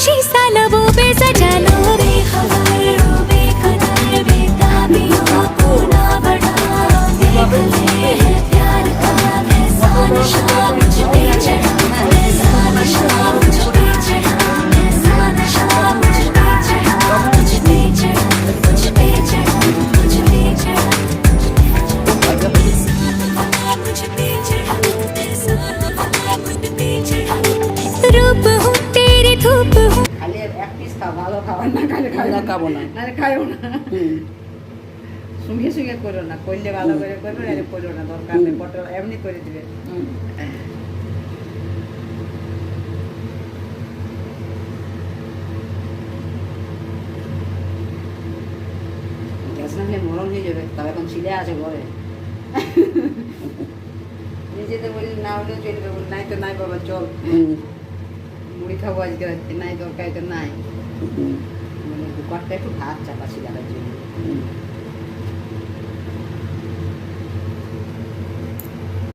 शीशा लबों पे सजा लो बेखबर ओ बेकदर बेताबी ओ पूना बड़ा देख ले है प्यार का ऐसा नशा मुझ पे चढ़ा ऐसा नशा मुझ पे चढ़ा ऐसा नशा मुझ पे चढ़ा मुझ पे चढ़ा मुझ पे चढ़ा मुझ पे चढ़ा रूप हूँ तेरी धूप हूँ খালি এক পিস খাও, ভালো খাবার না খালি খাই না, খাবো না। নাহলে খাইও না। হুম। সঙ্গে সঙ্গে করো না, করলে ভালো করে করবে, আরে করো না, দরকার নেই, পটল এমনি করে দিবে। হুম। গ্যাস না হলে মরণ হয়ে যাবে, তবে এখন ছিলে আছে ঘরে। নিজেদের বলি না হলেও চলবে, বলি নাই তো নাই বাবা চল, হুম। মুড়ি খাবো আজকে রাত্রে, নাই দরকার তো নাই। হুম। মানে কুকারটা একটু ভাত চাপাচ্ছি দেখার জন্য। হুম।